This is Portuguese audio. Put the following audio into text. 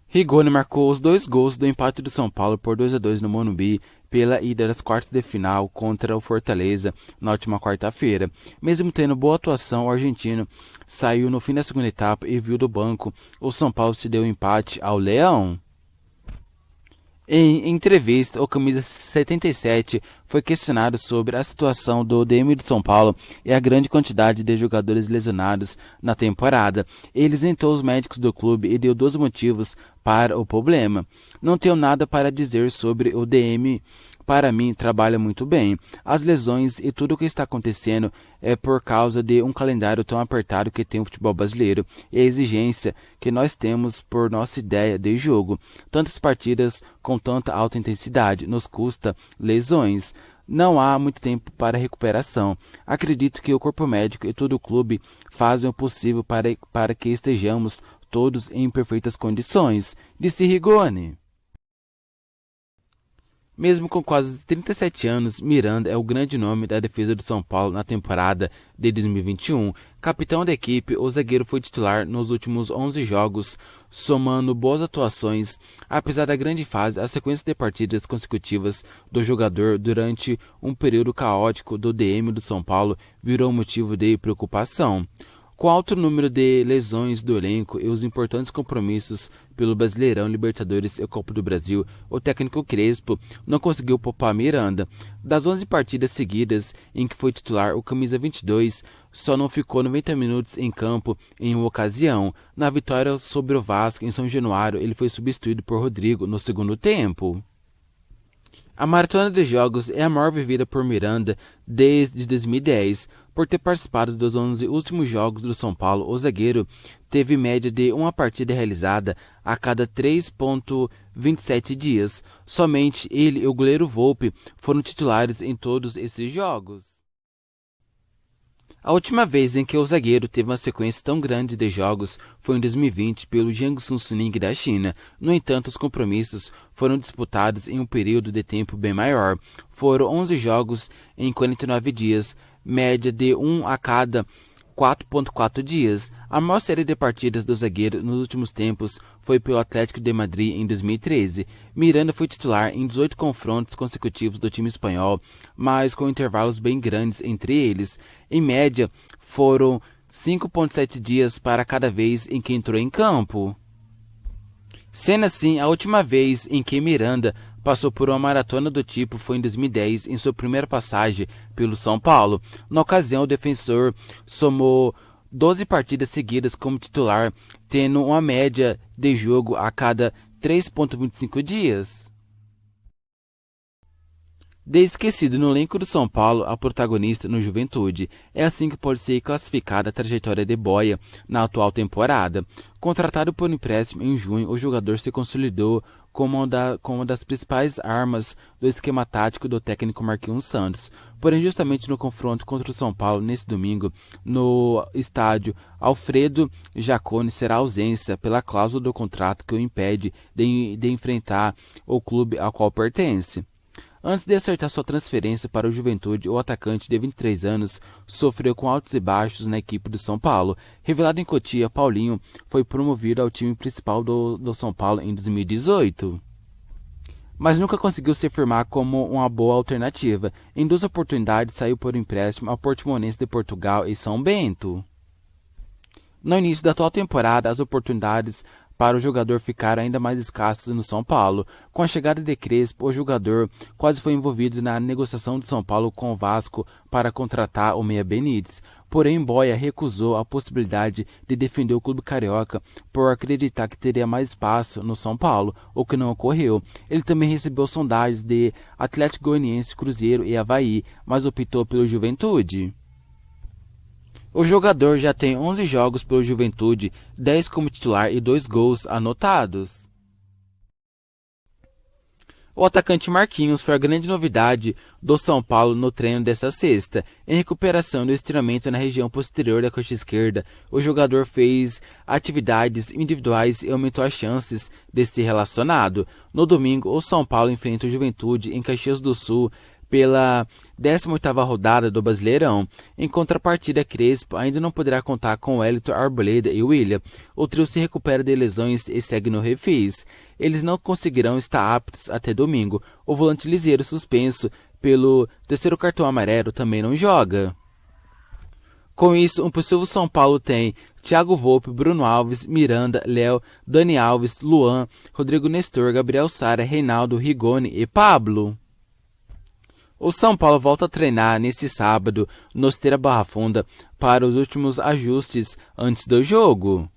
Rigoni marcou os 2 gols do empate do São Paulo por 2-2 no Morumbi pela ida das quartas de final contra o Fortaleza na última quarta-feira. Mesmo tendo boa atuação, o argentino saiu no fim da segunda etapa e viu do banco. O São Paulo se deu um empate ao Leão. Em entrevista, o camisa 77 foi questionado sobre a situação do DM de São Paulo e a grande quantidade de jogadores lesionados na temporada. Ele isentou os médicos do clube e deu 2 motivos para o problema. Não tenho nada para dizer sobre o DM. Para mim, trabalha muito bem. As lesões e tudo o que está acontecendo é por causa de um calendário tão apertado que tem o futebol brasileiro e a exigência que nós temos por nossa ideia de jogo. Tantas partidas com tanta alta intensidade nos custa lesões. Não há muito tempo para recuperação. Acredito que o corpo médico e todo o clube fazem o possível para que estejamos todos em perfeitas condições, disse Rigoni. Mesmo com quase 37 anos, Miranda é o grande nome da defesa do São Paulo na temporada de 2021. Capitão da equipe, o zagueiro foi titular nos últimos 11 jogos, somando boas atuações. Apesar da grande fase, a sequência de partidas consecutivas do jogador durante um período caótico do DM do São Paulo virou motivo de preocupação. Com o alto número de lesões do elenco e os importantes compromissos pelo Brasileirão, Libertadores e Copa do Brasil, o técnico Crespo não conseguiu poupar Miranda. Das 11 partidas seguidas em que foi titular, o camisa 22 só não ficou 90 minutos em campo em uma ocasião. Na vitória sobre o Vasco em São Januário, ele foi substituído por Rodrigo no segundo tempo. A maratona de jogos é a maior vivida por Miranda desde 2010. Por ter participado dos 11 últimos jogos do São Paulo, o zagueiro teve média de uma partida realizada a cada 3,27 dias. Somente ele e o goleiro Volpi foram titulares em todos esses jogos. A última vez em que o zagueiro teve uma sequência tão grande de jogos foi em 2020 pelo Jiangsu Suning da China. No entanto, os compromissos foram disputados em um período de tempo bem maior. Foram 11 jogos em 49 dias, média de 1 a cada 4,4 dias. A maior série de partidas do zagueiro nos últimos tempos foi pelo Atlético de Madrid em 2013. Miranda foi titular em 18 confrontos consecutivos do time espanhol, mas com intervalos bem grandes entre eles. Em média, foram 5,7 dias para cada vez em que entrou em campo. Sendo assim, a última vez em que Miranda passou por uma maratona do tipo foi em 2010, em sua primeira passagem pelo São Paulo. Na ocasião, o defensor somou 12 partidas seguidas como titular, tendo uma média de jogo a cada 3,25 dias. De esquecido no elenco do São Paulo, a protagonista no Juventude. É assim que pode ser classificada a trajetória de Boia na atual temporada. Contratado por empréstimo em junho, o jogador se consolidou como uma das principais armas do esquema tático do técnico Marquinhos Santos. Porém, justamente no confronto contra o São Paulo, nesse domingo, no estádio Alfredo Jaconi, será ausência pela cláusula do contrato que o impede de enfrentar o clube ao qual pertence. Antes de acertar sua transferência para o Juventude, o atacante de 23 anos sofreu com altos e baixos na equipe do São Paulo. Revelado em Cotia, Paulinho foi promovido ao time principal do São Paulo em 2018. Mas nunca conseguiu se firmar como uma boa alternativa. Em 2 oportunidades saiu por empréstimo ao Portimonense de Portugal e São Bento. No início da atual temporada, as oportunidades para o jogador ficar ainda mais escassas no São Paulo. Com a chegada de Crespo, o jogador quase foi envolvido na negociação de São Paulo com o Vasco para contratar o meia Benítez. Porém, Boia recusou a possibilidade de defender o clube carioca por acreditar que teria mais espaço no São Paulo, o que não ocorreu. Ele também recebeu sondagens de Atlético Goianiense, Cruzeiro e Avaí, mas optou pelo Juventude. O jogador já tem 11 jogos pelo Juventude, 10 como titular e 2 gols anotados. O atacante Marquinhos foi a grande novidade do São Paulo no treino desta sexta. Em recuperação do estiramento na região posterior da coxa esquerda, o jogador fez atividades individuais e aumentou as chances de ser relacionado. No domingo, o São Paulo enfrenta o Juventude em Caxias do Sul pela 18ª rodada do Brasileirão. Em contrapartida, Crespo ainda não poderá contar com Wellington, Arboleda e William. O trio se recupera de lesões e segue no refis. Eles não conseguirão estar aptos até domingo. O volante Liseiro, suspenso pelo terceiro cartão amarelo, também não joga. Com isso, um possível São Paulo tem Thiago Volpe, Bruno Alves, Miranda, Léo, Dani Alves, Luan, Rodrigo Nestor, Gabriel Sara, Reinaldo, Rigoni e Pablo. O São Paulo volta a treinar nesse sábado no Esteira Barra Funda para os últimos ajustes antes do jogo.